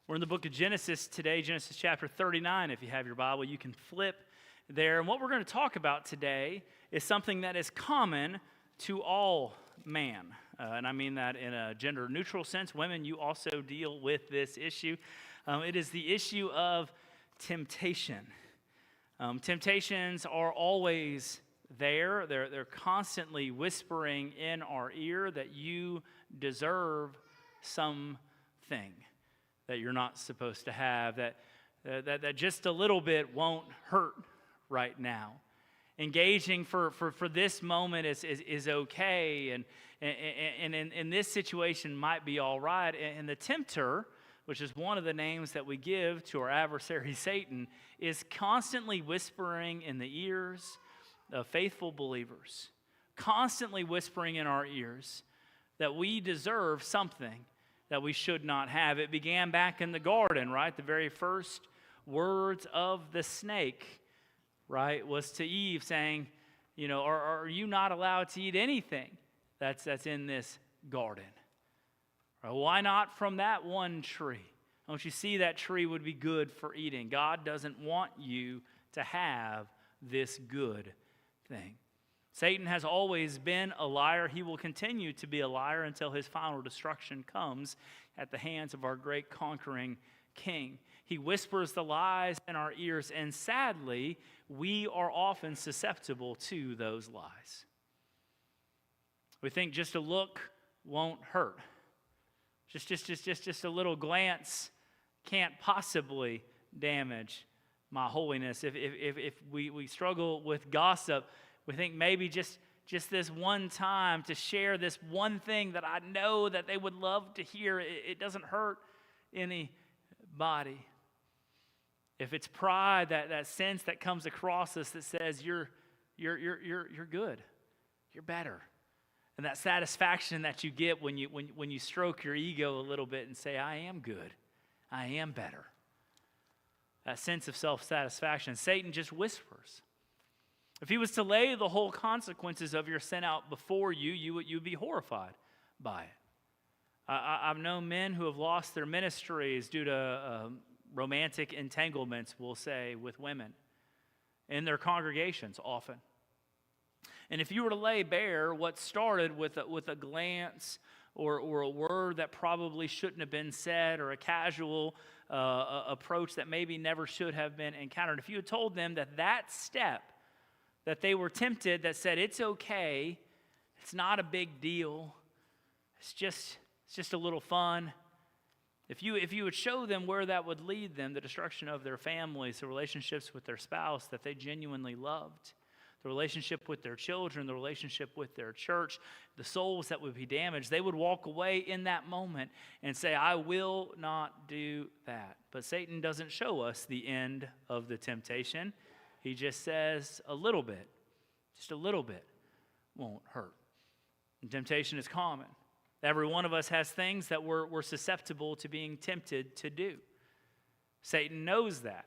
We're in the book of Genesis today, Genesis chapter 39. If you have your Bible, you can flip there. And what we're going to talk about today is something that is common to all man. And I mean that in a gender-neutral sense. Women, you also deal with this issue. It is the issue of temptation. Temptations are always there. They're constantly whispering in our ear that you deserve something that you're not supposed to have, that just a little bit won't hurt right now. Engaging for this moment is okay, and in this situation might be all right. And the tempter, which is one of the names that we give to our adversary Satan, is constantly whispering in the ears of faithful believers, constantly whispering in our ears that we deserve something that we should not have. It began back in the garden, right? The very first words of the snake, right, was to Eve saying, are you not allowed to eat anything that's in this garden? Or why not from that one tree? Don't you see that tree would be good for eating? God doesn't want you to have this good thing. Satan has always been a liar. He will continue to be a liar until his final destruction comes at the hands of our great conquering King. He whispers the lies in our ears, and sadly, we are often susceptible to those lies. We think just a look won't hurt. Just a little glance can't possibly damage my holiness. If we struggle with gossip, we think maybe just this one time to share this one thing that I know that they would love to hear, it doesn't hurt anybody. If it's pride, that sense that comes across us that says you're good, you're better, and that satisfaction that you get when you stroke your ego a little bit and say, I am good, I am better. That sense of self-satisfaction. Satan just whispers. If he was to lay the whole consequences of your sin out before you, you'd be horrified by it. I've known men who have lost their ministries due to romantic entanglements, we'll say, with women in their congregations often. And if you were to lay bare what started with a glance or a word that probably shouldn't have been said, or a casual approach that maybe never should have been encountered, if you had told them that step that they were tempted, that said it's okay, it's not a big deal, it's just a little fun. If you would show them where that would lead them, the destruction of their families, the relationships with their spouse that they genuinely loved, the relationship with their children, the relationship with their church, the souls that would be damaged, they would walk away in that moment and say, I will not do that. But Satan doesn't show us the end of the temptation. He just says a little bit, just a little bit won't hurt. And temptation is common. Every one of us has things that we're susceptible to being tempted to do. Satan knows that.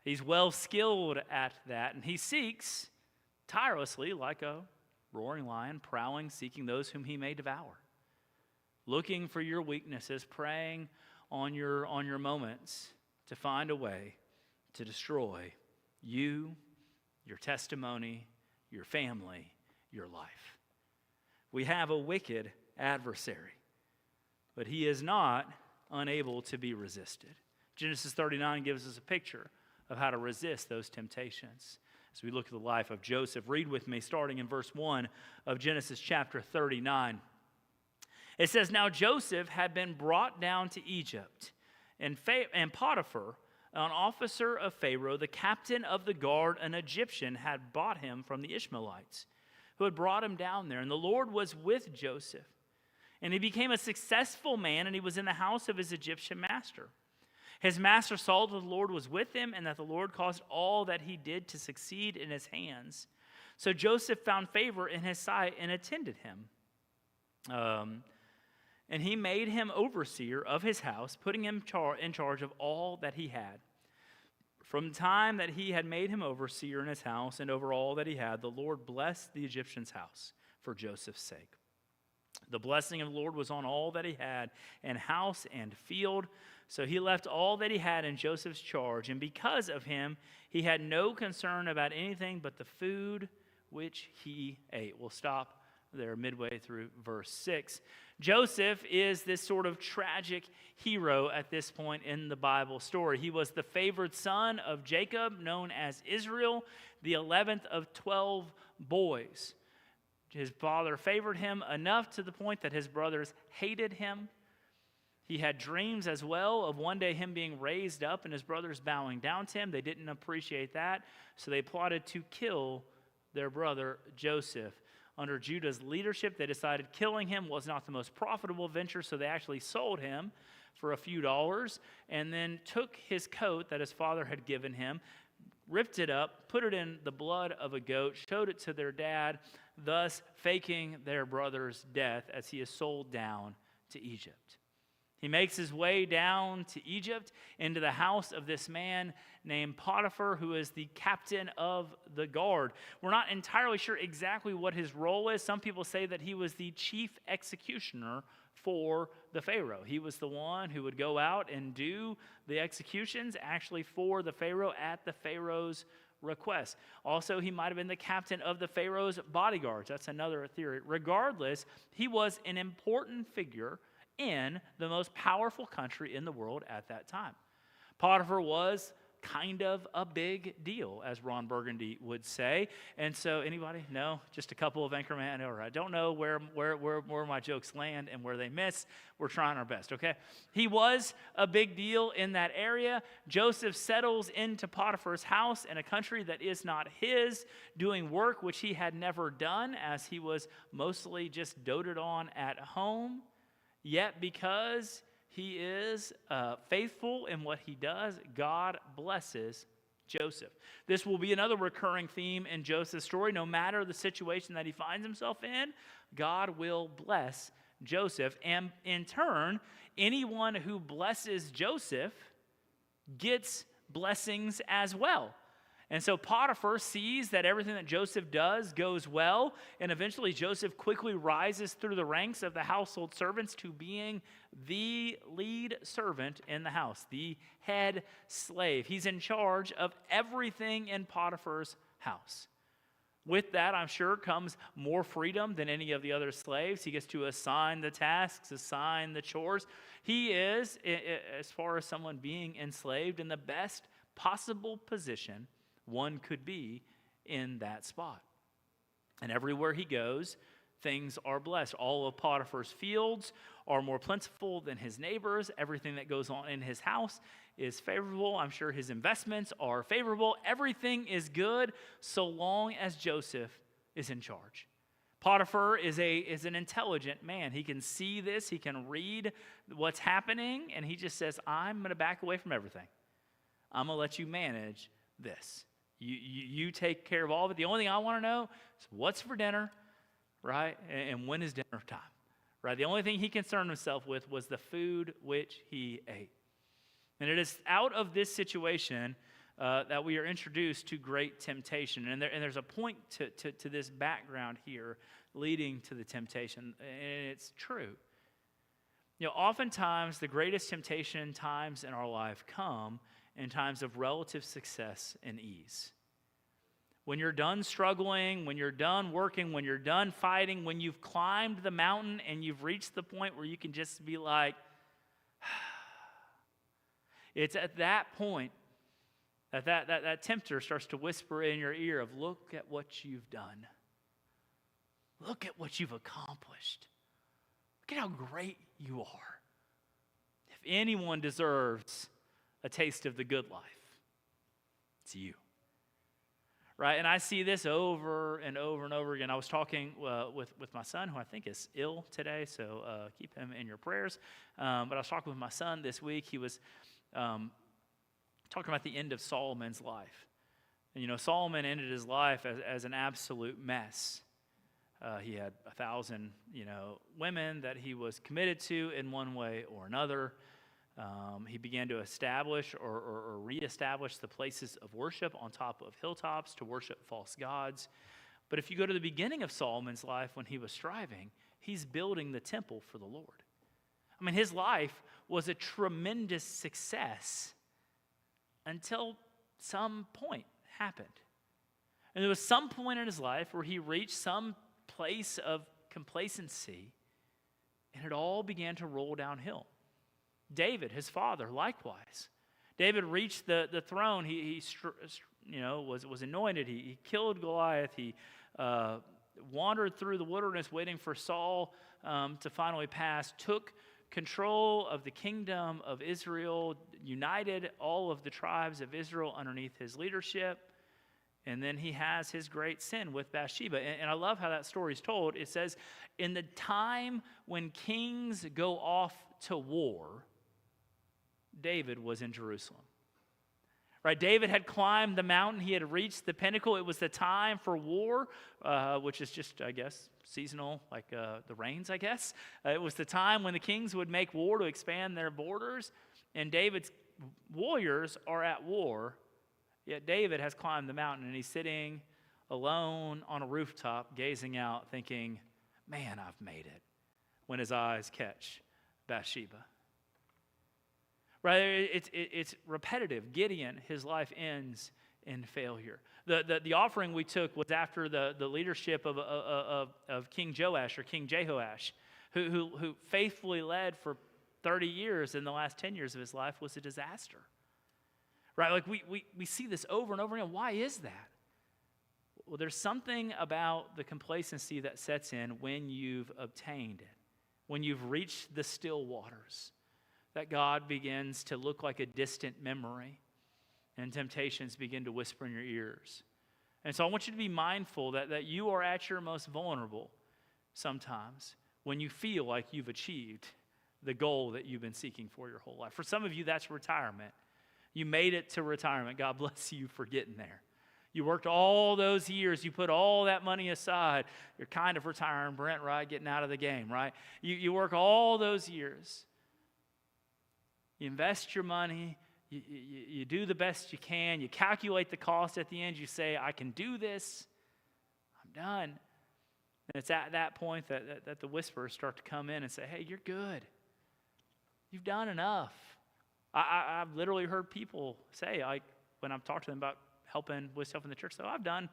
He's well skilled at that, and he seeks tirelessly like a roaring lion, prowling, seeking those whom he may devour. Looking for your weaknesses, preying on your moments to find a way to destroy you, your testimony, your family, your life. We have a wicked adversary, but he is not unable to be resisted. Genesis 39 gives us a picture of how to resist those temptations. As we look at the life of Joseph, read with me starting in verse 1 of Genesis chapter 39. It says, Now Joseph had been brought down to Egypt, and Potiphar, an officer of Pharaoh, the captain of the guard, an Egyptian, had bought him from the Ishmaelites, who had brought him down there. And the Lord was with Joseph, and he became a successful man, and he was in the house of his Egyptian master. His master saw that the Lord was with him, and that the Lord caused all that he did to succeed in his hands. So Joseph found favor in his sight and attended him. And he made him overseer of his house, putting him in charge of all that he had. From the time that he had made him overseer in his house and over all that he had, the Lord blessed the Egyptian's house for Joseph's sake. The blessing of the Lord was on all that he had, and house and field. So he left all that he had in Joseph's charge, and because of him, he had no concern about anything but the food which he ate. We'll stop there midway through verse 6. Joseph is this sort of tragic hero at this point in the Bible story. He was the favored son of Jacob, known as Israel, the 11th of 12 boys. His father favored him enough to the point that his brothers hated him. He had dreams as well of one day him being raised up and his brothers bowing down to him. They didn't appreciate that, so they plotted to kill their brother Joseph. Under Judah's leadership, they decided killing him was not the most profitable venture, so they actually sold him for a few dollars and then took his coat that his father had given him, ripped it up, put it in the blood of a goat, showed it to their dad, thus faking their brother's death as he is sold down to Egypt. He makes his way down to Egypt into the house of this man named Potiphar, who is the captain of the guard. We're not entirely sure exactly what his role is. Some people say that he was the chief executioner for the Pharaoh. He was the one who would go out and do the executions actually for the Pharaoh at the Pharaoh's request. Also, he might have been the captain of the Pharaoh's bodyguards. That's another theory. Regardless, he was an important figure in the most powerful country in the world at that time. Potiphar was kind of a big deal, as Ron Burgundy would say. And so, anybody? No? Just a couple of anchorman? All right. I don't know where my jokes land and where they miss. We're trying our best, okay? He was a big deal in that area. Joseph settles into Potiphar's house in a country that is not his, doing work which he had never done, as he was mostly just doted on at home. Yet because he is faithful in what he does, God blesses Joseph. This will be another recurring theme in Joseph's story. No matter the situation that he finds himself in, God will bless Joseph. And in turn, anyone who blesses Joseph gets blessings as well. And so Potiphar sees that everything that Joseph does goes well, and eventually Joseph quickly rises through the ranks of the household servants to being the lead servant in the house, the head slave. He's in charge of everything in Potiphar's house. With that, I'm sure, comes more freedom than any of the other slaves. He gets to assign the tasks, assign the chores. He is, as far as someone being enslaved, in the best possible position one could be in that spot. And everywhere he goes, things are blessed. All of Potiphar's fields are more plentiful than his neighbors. Everything that goes on in his house is favorable. I'm sure his investments are favorable. Everything is good so long as Joseph is in charge. Potiphar is an intelligent man. He can see this. He can read what's happening. And he just says, I'm going to back away from everything. I'm going to let you manage this. You take care of all of it. The only thing I want to know is what's for dinner, right? And when is dinner time, right? The only thing he concerned himself with was the food which he ate. And it is out of this situation that we are introduced to great temptation. And there's a point to this background here leading to the temptation. And it's true. You know, oftentimes the greatest temptation times in our life come in times of relative success and ease. When you're done struggling, when you're done working, when you're done fighting, when you've climbed the mountain and you've reached the point where you can just be like, it's at that point that tempter starts to whisper in your ear of, look at what you've done. Look at what you've accomplished. Look at how great you are. If anyone deserves a taste of the good life, it's you. Right? And I see this over and over and over again. I was talking with my son, who I think is ill today, so keep him in your prayers. But I was talking with my son this week. He was talking about the end of Solomon's life. And, you know, Solomon ended his life as an absolute mess. He had 1,000, women that he was committed to in one way or another. He began to establish or reestablish the places of worship on top of hilltops to worship false gods. But if you go to the beginning of Solomon's life when he was striving, he's building the temple for the Lord. I mean, his life was a tremendous success until some point happened. And there was some point in his life where he reached some place of complacency, and it all began to roll downhill. David, his father, likewise. David reached the throne. He was anointed. He killed Goliath. He wandered through the wilderness waiting for Saul to finally pass, took control of the kingdom of Israel, united all of the tribes of Israel underneath his leadership, and then he has his great sin with Bathsheba. And I love how that story is told. It says, in the time when kings go off to war, David was in Jerusalem. Right, David had climbed the mountain. He had reached the pinnacle. It was the time for war, which is just, I guess, seasonal, like the rains, I guess. It was the time when the kings would make war to expand their borders, and David's warriors are at war, yet David has climbed the mountain, and he's sitting alone on a rooftop, gazing out, thinking, man, I've made it, when his eyes catch Bathsheba. Right, it's repetitive. Gideon, his life ends in failure. The offering we took was after the leadership of King Joash or King Jehoash, who faithfully led for 30 years, and the last 10 years of his life was a disaster. Right, like we see this over and over again. Why is that? Well, there's something about the complacency that sets in when you've obtained it, when you've reached the still waters, that God begins to look like a distant memory, and temptations begin to whisper in your ears. And so I want you to be mindful that you are at your most vulnerable sometimes when you feel like you've achieved the goal that you've been seeking for your whole life. For some of you, that's retirement. You made it to retirement. God bless you for getting there. You worked all those years. You put all that money aside. You're kind of retiring, Brent, right? Getting out of the game, right? You work all those years. You invest your money, you do the best you can, you calculate the cost at the end, you say, I can do this, I'm done. And it's at that point that the whisperers start to come in and say, hey, you're good. You've done enough. I've literally heard people say, like, when I'm talking to them about helping with stuff in the church, so I've done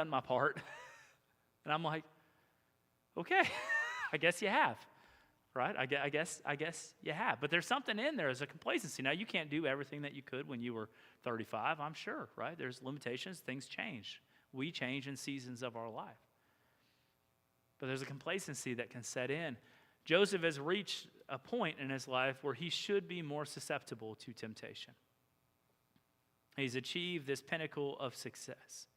my part. And I'm like, okay, I guess you have. Right? I guess you have. But there's something in there as a complacency. Now, you can't do everything that you could when you were 35, I'm sure, right? There's limitations. Things change. We change in seasons of our life. But there's a complacency that can set in. Joseph has reached a point in his life where he should be more susceptible to temptation. He's achieved this pinnacle of success.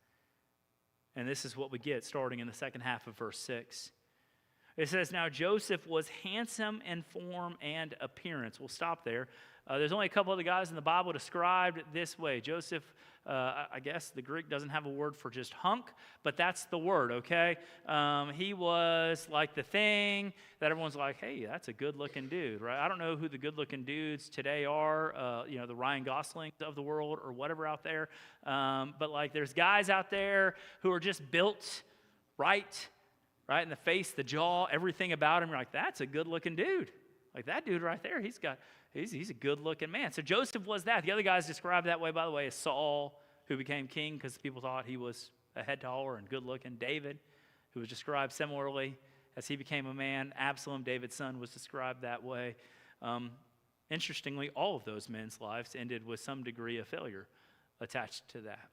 And this is what we get starting in the second half of verse 6. It says, now Joseph was handsome in form and appearance. We'll stop there. There's only a couple of the guys in the Bible described this way. Joseph, I guess the Greek doesn't have a word for just hunk, but that's the word, okay? He was like the thing that everyone's like, hey, that's a good-looking dude, right? I don't know who the good-looking dudes today are, the Ryan Goslings of the world or whatever out there. But like there's guys out there who are just built right in the face, the jaw, everything about him. You're like, that's a good-looking dude. Like that dude right there, he's a good-looking man. So Joseph was that. The other guys described that way, by the way, as Saul, who became king because people thought he was a head taller and good-looking. David, who was described similarly as he became a man. Absalom, David's son, was described that way. Interestingly, all of those men's lives ended with some degree of failure attached to that.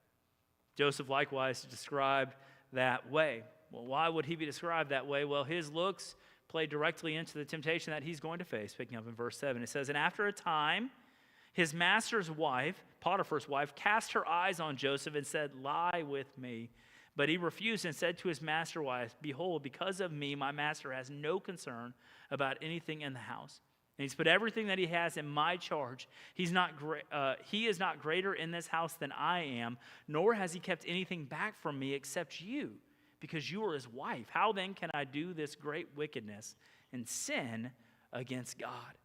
Joseph likewise is described that way. Well, why would he be described that way? Well, his looks play directly into the temptation that he's going to face, picking up in verse 7. It says, and after a time, his master's wife, Potiphar's wife, cast her eyes on Joseph and said, lie with me. But he refused and said to his master's wife, behold, because of me, my master has no concern about anything in the house. And he's put everything that he has in my charge. He is not greater in this house than I am, nor has he kept anything back from me except you, because you are his wife. How then can I do this great wickedness and sin against God?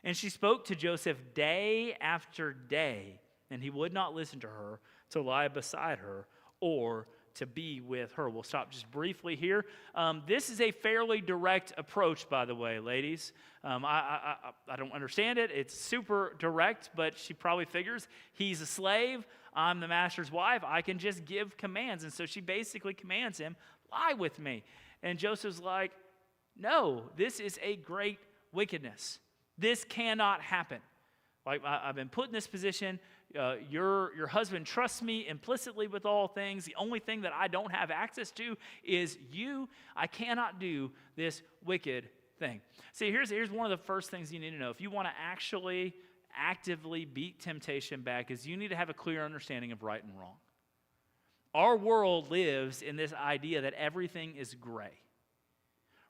And she spoke to Joseph day after day, and he would not listen to her to lie beside her or to be with her. We'll stop just briefly here. This is a fairly direct approach, by the way, ladies. I don't understand it. It's super direct, but she probably figures he's a slave. I'm the master's wife. I can just give commands. And so she basically commands him, lie with me. And Joseph's like, no, this is a great wickedness. This cannot happen. Like, I've been put in this position. Your husband trusts me implicitly with all things. The only thing that I don't have access to is you. I cannot do this wicked thing. See, here's one of the first things you need to know. If you want to actually actively beat temptation back, is you need to have a clear understanding of right and wrong. Our world lives in this idea that everything is gray,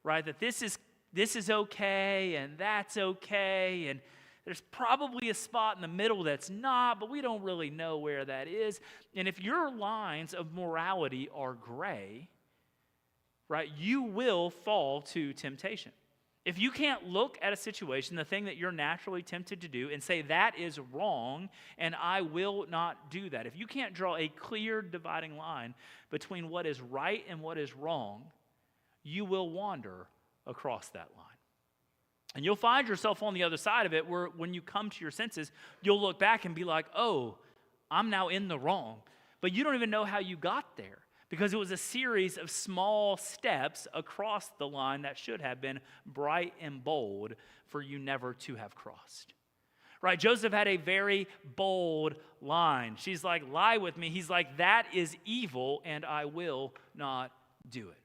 right? That this is okay and that's okay, and there's probably a spot in the middle that's not, but we don't really know where that is. And if your lines of morality are gray, right, you will fall to temptation. If you can't look at a situation, the thing that you're naturally tempted to do, and say that is wrong and I will not do that, if you can't draw a clear dividing line between what is right and what is wrong, you will wander across that line. And you'll find yourself on the other side of it where when you come to your senses, you'll look back and be like, oh, I'm now in the wrong. But you don't even know how you got there because it was a series of small steps across the line that should have been bright and bold for you never to have crossed. Right? Joseph had a very bold line. She's like, lie with me. He's like, that is evil and I will not do it.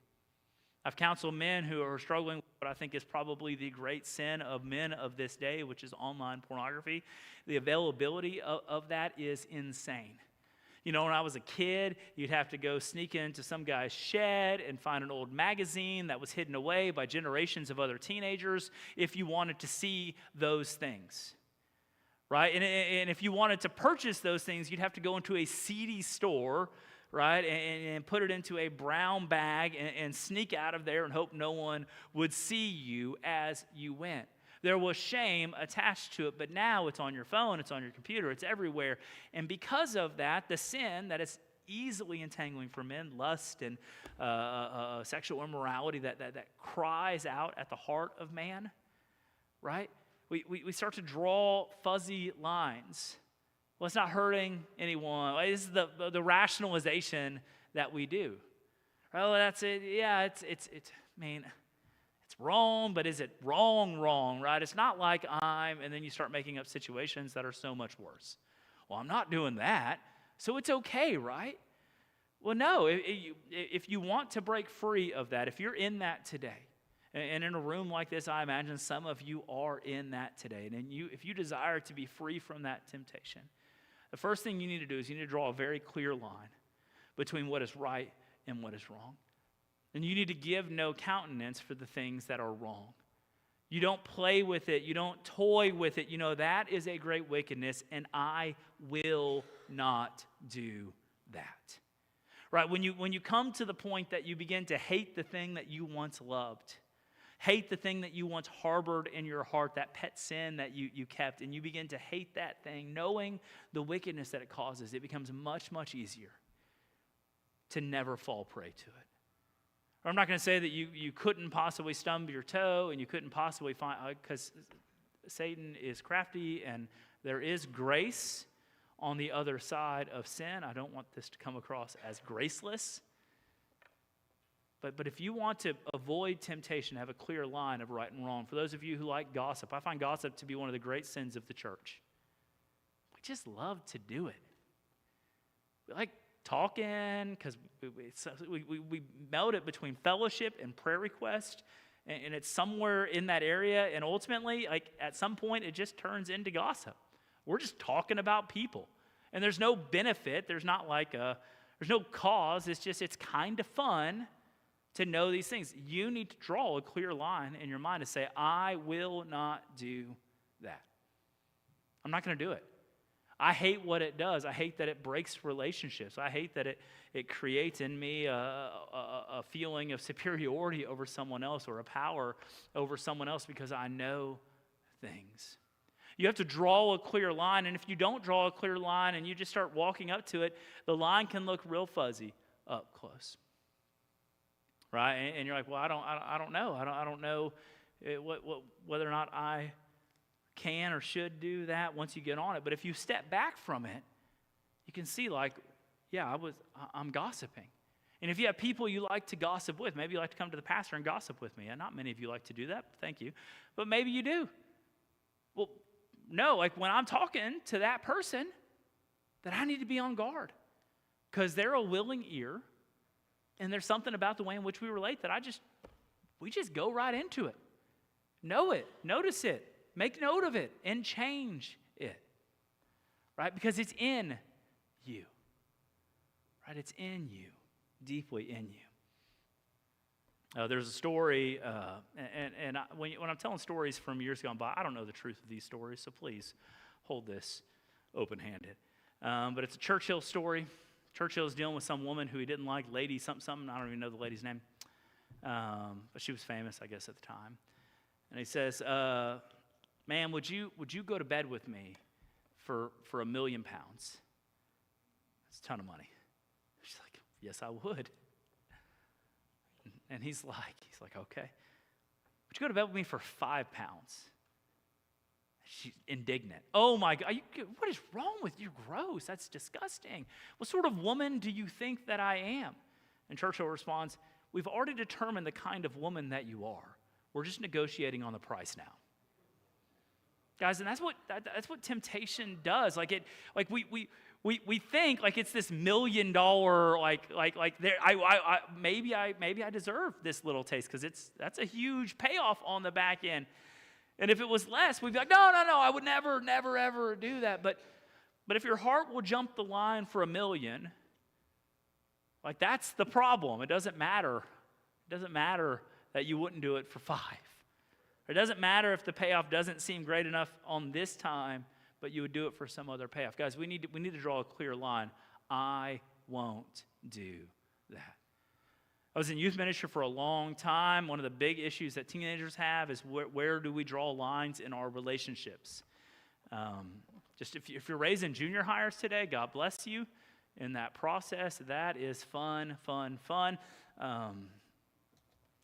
I've counseled men who are struggling with what I think is probably the great sin of men of this day, which is online pornography. The availability of that is insane. You know, when I was a kid, you'd have to go sneak into some guy's shed and find an old magazine that was hidden away by generations of other teenagers if you wanted to see those things. Right? And if you wanted to purchase those things, you'd have to go into a seedy store, right, and put it into a brown bag and sneak out of there and hope no one would see you as you went. There was shame attached to it, but now it's on your phone, it's on your computer, it's everywhere. And because of that, the sin that is easily entangling for men, lust and sexual immorality that cries out at the heart of man, right? We start to draw fuzzy lines. Well, it's not hurting anyone. This is the rationalization that we do. Oh, that's it. Yeah, it's wrong, but is it wrong, right? It's not like and then you start making up situations that are so much worse. Well, I'm not doing that, so it's okay, right? Well, no, if you want to break free of that, if you're in that today, and in a room like this, I imagine some of you are in that today, and if you desire to be free from that temptation, the first thing you need to do is you need to draw a very clear line between what is right and what is wrong. And you need to give no countenance for the things that are wrong. You don't play with it. You don't toy with it. You know, that is a great wickedness, and I will not do that. Right? When you come to the point that you begin to hate the thing that you once loved, hate the thing that you once harbored in your heart, that pet sin that you kept, and you begin to hate that thing, knowing the wickedness that it causes, it becomes much, much easier to never fall prey to it. Or I'm not going to say that you couldn't possibly stub your toe and you couldn't possibly find, because Satan is crafty and there is grace on the other side of sin. I don't want this to come across as graceless. But if you want to avoid temptation, have a clear line of right and wrong. For those of you who like gossip, I find gossip to be one of the great sins of the church. We just love to do it. We like talking because we meld it between fellowship and prayer request, and it's somewhere in that area, and ultimately, like at some point, it just turns into gossip. We're just talking about people, and there's no benefit. There's not there's no cause. It's kind of fun to know these things. You need to draw a clear line in your mind to say, I will not do that. I'm not going to do it. I hate what it does. I hate that it breaks relationships. I hate that it creates in me a feeling of superiority over someone else or a power over someone else because I know things. You have to draw a clear line, and if you don't draw a clear line and you just start walking up to it, the line can look real fuzzy. up close. Right? And you're like, well, I don't know. I don't know whether or not I can or should do that once you get on it. But if you step back from it, you can see like, yeah, I'm gossiping. And if you have people you like to gossip with, maybe you like to come to the pastor and gossip with me. And not many of you like to do that, thank you. But maybe you do. Well, no, like when I'm talking to that person, that I need to be on guard. Because they're a willing ear, and there's something about the way in which we relate that we just go right into it. Know it, notice it, make note of it, and change it. Right? Because it's in you. Right? It's in you, deeply in you. There's a story, when I'm telling stories from years gone by, I don't know the truth of these stories, so please hold this open-handed. But it's a Churchill story. Churchill's dealing with some woman who he didn't like, lady something, I don't even know the lady's name. But she was famous, I guess, at the time. And he says, ma'am, would you go to bed with me for £1 million? That's a ton of money. She's like, yes, I would. And he's like, okay. Would you go to bed with me for £5? She's indignant. Oh my God, what is wrong with you? Gross, that's disgusting. What sort of woman do you think that I am? And Churchill responds, we've already determined the kind of woman that you are. We're just negotiating on the price now. Guys, and that's what temptation does. We think like it's this $1 million there. Maybe I deserve this little taste because that's a huge payoff on the back end. And if it was less, we'd be like, no, I would never, ever do that. But if your heart will jump the line for $1 million, like that's the problem. It doesn't matter. It doesn't matter that you wouldn't do it for 5. It doesn't matter if the payoff doesn't seem great enough on this time, but you would do it for some other payoff. Guys, we need to draw a clear line. I won't do that. I was in youth ministry for a long time. One of the big issues that teenagers have is where do we draw lines in our relationships? Just if you're raising junior hires today, God bless you in that process. That is fun.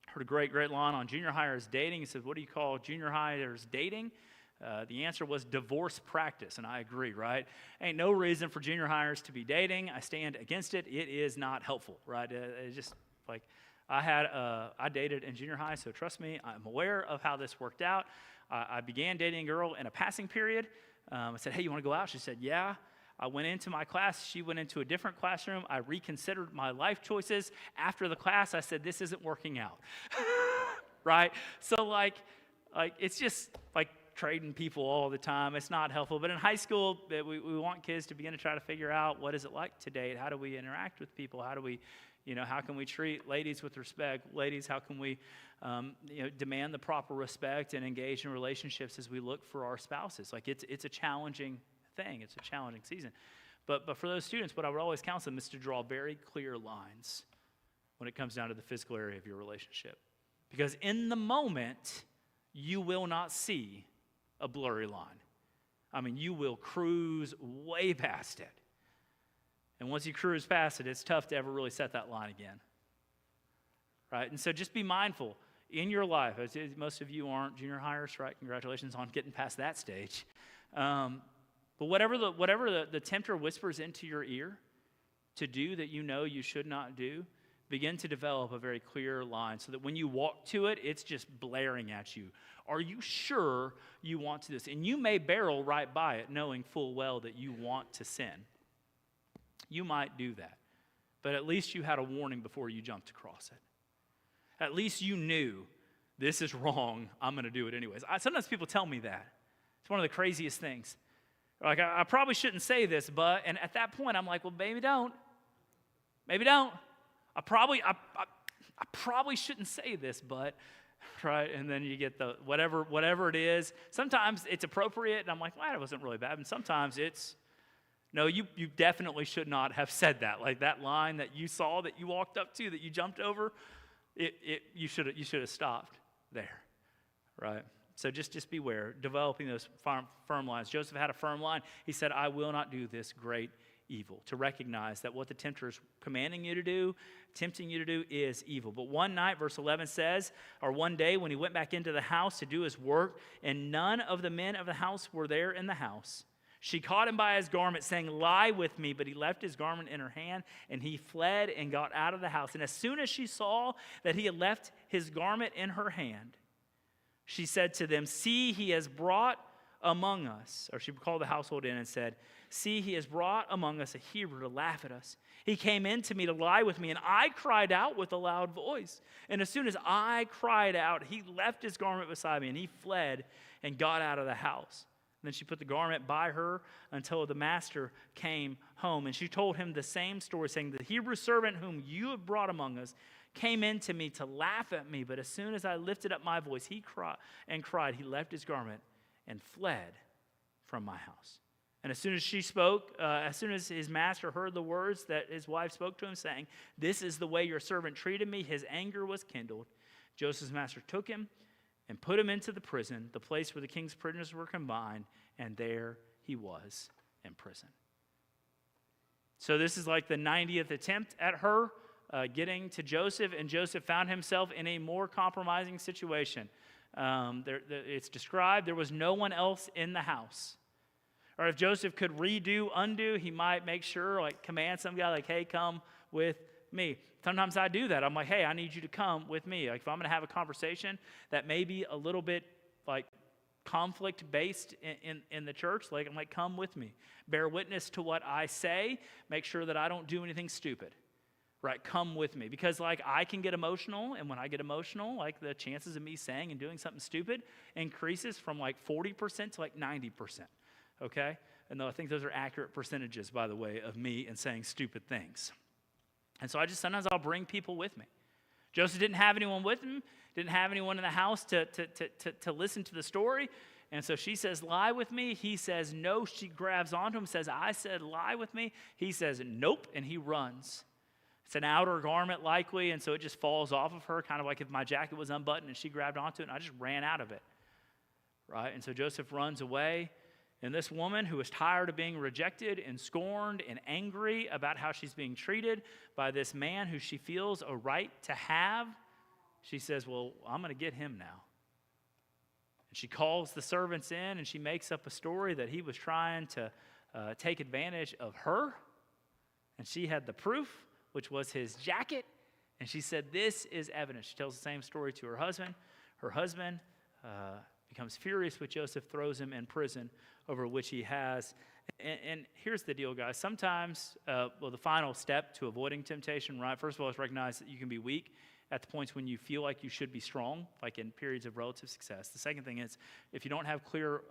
Heard a great line on junior hires dating. He said, what do you call junior hires dating? The answer was divorce practice, and I agree, right? Ain't no reason for junior hires to be dating. I stand against it. It is not helpful, right? It's just like I dated in junior high, so trust me, I'm aware of how this worked out. I began dating a girl in a passing period. I said, hey, you want to go out? She said, yeah. I went into my class. She went into a different classroom. I reconsidered my life choices. After the class, I said, this isn't working out, right? So like it's just like trading people all the time. It's not helpful. But in high school, we want kids to begin to try to figure out what is it like to date? How do we interact with people? How do we, how can we treat ladies with respect? Ladies, how can we, demand the proper respect and engage in relationships as we look for our spouses? Like it's a challenging thing. It's a challenging season. But for those students, what I would always counsel them is to draw very clear lines when it comes down to the physical area of your relationship. Because in the moment, you will not see a blurry line. I mean, you will cruise way past it. And once you cruise past it, it's tough to ever really set that line again. Right? And so just be mindful in your life. As most of you aren't junior hires, right? Congratulations on getting past that stage. But whatever the tempter whispers into your ear to do that you should not do, begin to develop a very clear line so that when you walk to it, it's just blaring at you. Are you sure you want to do this? And you may barrel right by it knowing full well that you want to sin. You might do that. But at least you had a warning before you jumped across it. At least you knew this is wrong. I'm going to do it anyways. Sometimes people tell me that. It's one of the craziest things. Like, I probably shouldn't say this, but, and at that point, I'm like, well, maybe don't. Maybe don't. I probably shouldn't say this, but, right? And then you get the whatever it is. Sometimes it's appropriate, and I'm like, well, that wasn't really bad. And sometimes it's, no, you definitely should not have said that. Like that line that you saw, that you walked up to, that you jumped over, you should have stopped there, right? So just beware, developing those firm lines. Joseph had a firm line. He said, I will not do this great evil, to recognize that what the tempter is commanding you to do, tempting you to do, is evil. But one night, verse 11 says, or one day when he went back into the house to do his work, and none of the men of the house were there in the house, she caught him by his garment, saying, "Lie with me." But he left his garment in her hand, and he fled and got out of the house. And as soon as she saw that he had left his garment in her hand, she said to them, "See, he has brought among us," or she called the household in and said, "See, he has brought among us a Hebrew to laugh at us. He came in to me to lie with me, and I cried out with a loud voice. And as soon as I cried out, he left his garment beside me, and he fled and got out of the house." And then she put the garment by her until the master came home. And she told him the same story, saying, "The Hebrew servant whom you have brought among us came in to me to laugh at me. But as soon as I lifted up my voice, he cried, he left his garment and fled from my house." And as soon as she spoke, as soon as his master heard the words that his wife spoke to him, saying, "This is the way your servant treated me," his anger was kindled. Joseph's master took him and put him into the prison, the place where the king's prisoners were combined, and there he was in prison. So this is like the 90th attempt at her getting to Joseph, and Joseph found himself in a more compromising situation. It's described there was no one else in the house. Or if Joseph could undo, he might make sure, like command some guy, like, "Hey, come with me." Sometimes I do that. I'm like, "Hey, I need you to come with me." Like if I'm going to have a conversation that may be a little bit like conflict-based in the church, like I'm like, "Come with me. Bear witness to what I say. Make sure that I don't do anything stupid." Right? Come with me. Because like I can get emotional, and when I get emotional, like the chances of me saying and doing something stupid increases from like 40% to like 90%. Okay? And though I think those are accurate percentages, by the way, of me and saying stupid things. And so sometimes I'll bring people with me. Joseph didn't have anyone with him, didn't have anyone in the house to listen to the story. And so she says, "Lie with me." He says, no. She grabs onto him, says, "I said, lie with me." He says, "Nope," and he runs. It's an outer garment likely, and so it just falls off of her, kind of like if my jacket was unbuttoned and she grabbed onto it, and I just ran out of it. Right? And so Joseph runs away. And this woman who is tired of being rejected and scorned and angry about how she's being treated by this man who she feels a right to have, she says, "Well, I'm going to get him now." And she calls the servants in, and she makes up a story that he was trying to take advantage of her. And she had the proof, which was his jacket. And she said, "This is evidence." She tells the same story to her husband. Her husband becomes furious with Joseph, throws him in prison, over which he has. And here's the deal, guys. Sometimes, the final step to avoiding temptation, right? First of all, is recognize that you can be weak at the points when you feel like you should be strong, like in periods of relative success. The second thing is, if you don't have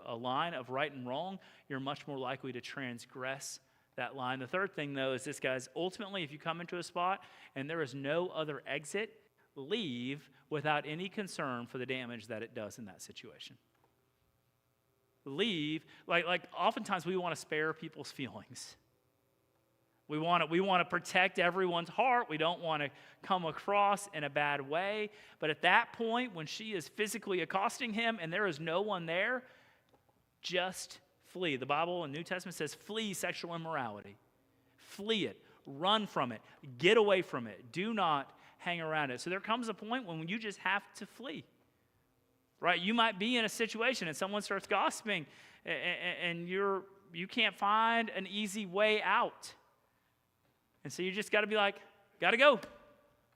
a line of right and wrong, you're much more likely to transgress that line. The third thing, though, is this, guys. Ultimately, if you come into a spot and there is no other exit, leave without any concern for the damage that it does in that situation. Leave. Like oftentimes we want to spare people's feelings. We want to protect everyone's heart. We don't want to come across in a bad way. But at that point, when she is physically accosting him and there is no one there, just flee. The Bible in the New Testament says, flee sexual immorality. Flee it. Run from it. Get away from it. Do not hang around it. So there comes a point when you just have to flee. Right? You might be in a situation and someone starts gossiping and you can't find an easy way out. And so you just got to be like, got to go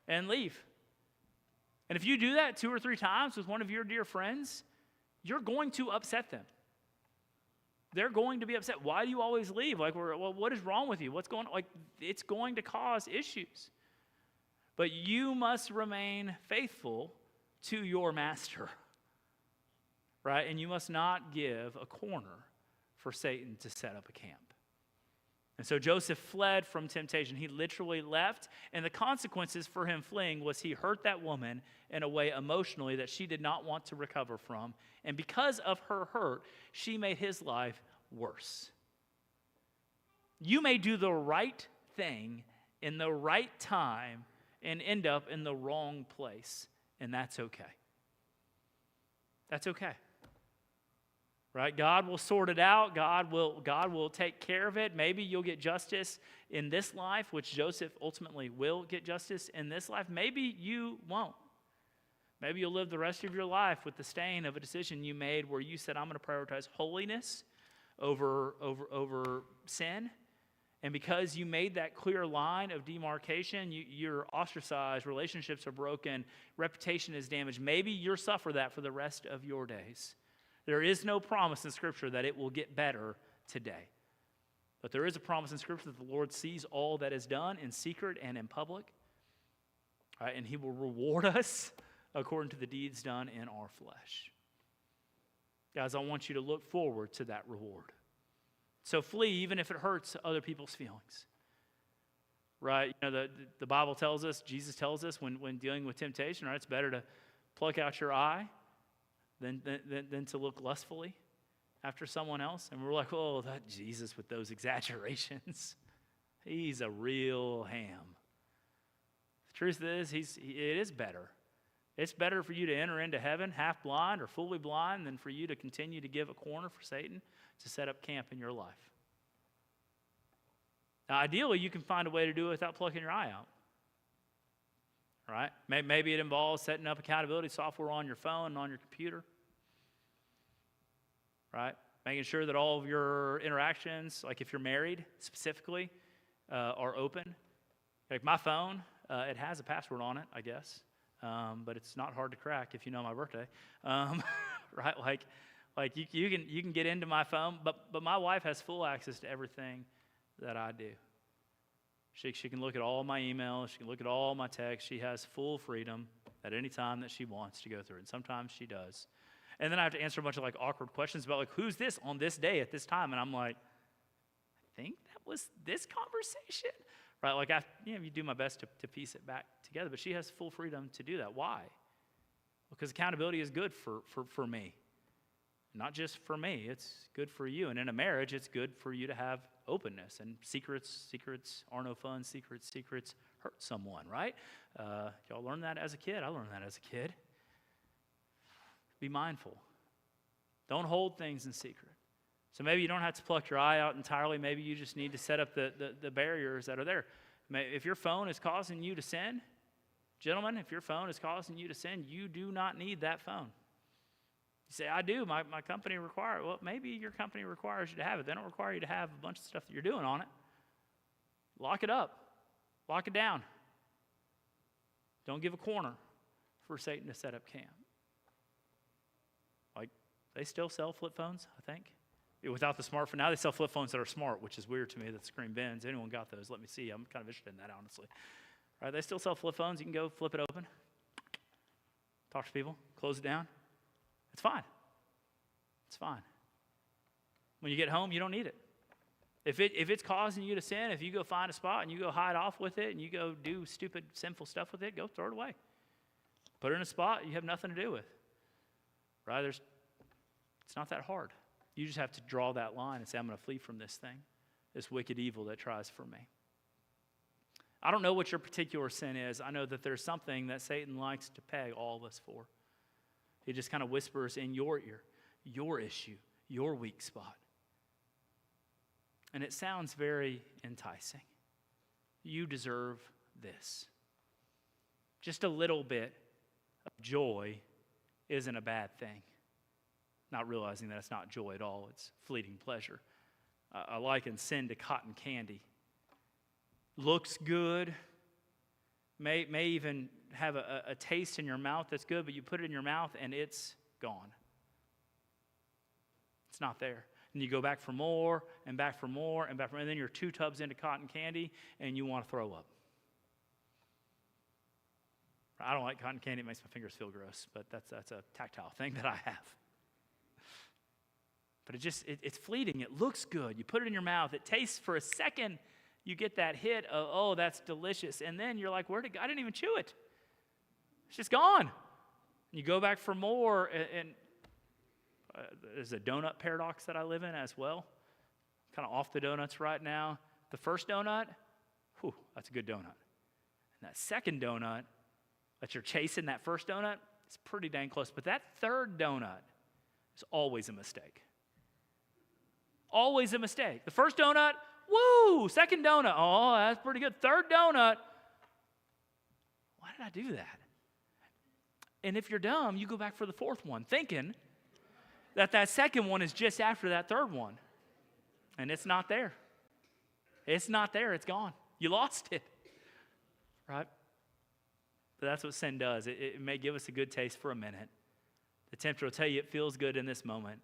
and leave. And if you do that 2 or 3 times with one of your dear friends, you're going to upset them. They're going to be upset. Why do you always leave? Like, well, what is wrong with you? What's going on? Like, it's going to cause issues. But you must remain faithful to your master. Right? And you must not give a corner for Satan to set up a camp. And so Joseph fled from temptation. He literally left, and the consequences for him fleeing was he hurt that woman in a way emotionally that she did not want to recover from. And because of her hurt, she made his life worse. You may do the right thing in the right time and end up in the wrong place, and that's okay. That's okay. right? God will sort it out. God will take care of it. Maybe you'll get justice in this life, which Joseph ultimately will get justice in this life. Maybe you won't. Maybe you'll live the rest of your life with the stain of a decision you made where you said, I'm going to prioritize holiness over sin. And because you made that clear line of demarcation, you're ostracized, relationships are broken, reputation is damaged. Maybe you'll suffer that for the rest of your days. There is no promise in Scripture that it will get better today. But there is a promise in Scripture that the Lord sees all that is done in secret and in public. Right? And He will reward us according to the deeds done in our flesh. Guys, I want you to look forward to that reward. So flee even if it hurts other people's feelings. Right? You know, the Bible tells us, Jesus tells us when dealing with temptation, right, it's better to pluck out your eye than to look lustfully after someone else. And we're like, oh, that Jesus with those exaggerations. He's a real ham. The truth is, it is better. It's better for you to enter into heaven half blind or fully blind than for you to continue to give a corner for Satan to set up camp in your life. Now, ideally, you can find a way to do it without plucking your eye out. Right? Maybe it involves setting up accountability software on your phone and on your computer. Right? Making sure that all of your interactions, like if you're married specifically, are open. Like my phone, it has a password on it, I guess. But it's not hard to crack if you know my birthday. Right? Like you can get into my phone, but my wife has full access to everything that I do. She can look at all my emails. She can look at all my texts. She has full freedom at any time that she wants to go through it. And sometimes she does. And then I have to answer a bunch of like awkward questions about like, who's this on this day at this time? And I'm like, I think that was this conversation. Right? Like you do my best to piece it back together. But she has full freedom to do that. Why? Because accountability is good for me. Not just for me, it's good for you. And in a marriage, it's good for you to have openness. And secrets are no fun. Secrets hurt someone, right? Y'all learned that as a kid. I learned that as a kid. Be mindful. Don't hold things in secret. So maybe you don't have to pluck your eye out entirely. Maybe you just need to set up the barriers that are there. If your phone is causing you to sin, gentlemen, if your phone is causing you to sin, you do not need that phone. You say, I do. My company requires it. Well, maybe your company requires you to have it. They don't require you to have a bunch of stuff that you're doing on it. Lock it up. Lock it down. Don't give a corner for Satan to set up camp. Like, they still sell flip phones, I think. Without the smartphone. Now they sell flip phones that are smart, which is weird to me that screen bends. Anyone got those? Let me see. I'm kind of interested in that, honestly. Right? They still sell flip phones. You can go flip it open. Talk to people. Close it down. It's fine. It's fine. When you get home, you don't need it. If it's causing you to sin, if you go find a spot and you go hide off with it and you go do stupid, sinful stuff with it, go throw it away. Put it in a spot you have nothing to do with. Right? It's not that hard. You just have to draw that line and say, I'm going to flee from this thing, this wicked evil that tries for me. I don't know what your particular sin is. I know that there's something that Satan likes to peg all of us for. He just kind of whispers in your ear, your issue, your weak spot. And it sounds very enticing. You deserve this. Just a little bit of joy isn't a bad thing. Not realizing that it's not joy at all, it's fleeting pleasure. I liken sin to cotton candy. Looks good, may even have a taste in your mouth that's good, but you put it in your mouth and it's gone. It's not there. And you go back for more and back for more and back for more, and then you're 2 tubs into cotton candy and you want to throw up. I don't like cotton candy. It makes my fingers feel gross, but that's a tactile thing that I have. But it's fleeting. It looks good. You put it in your mouth. It tastes for a second. You get that hit of, oh, that's delicious. And then you're like, I didn't even chew it. It's just gone. And you go back for more. And there's a donut paradox that I live in as well. I'm kind of off the donuts right now. The first donut, that's a good donut. And that second donut that you're chasing, that first donut, it's pretty dang close. But that third donut is always a mistake. always a mistake. The first donut, woo! Second donut, oh, that's pretty good. Third donut, why did I do that? And if you're dumb, you go back for the fourth one, thinking that second one is just after that third one. And it's not there. It's not there. It's gone. You lost it. Right? But that's what sin does. It may give us a good taste for a minute. The tempter will tell you it feels good in this moment.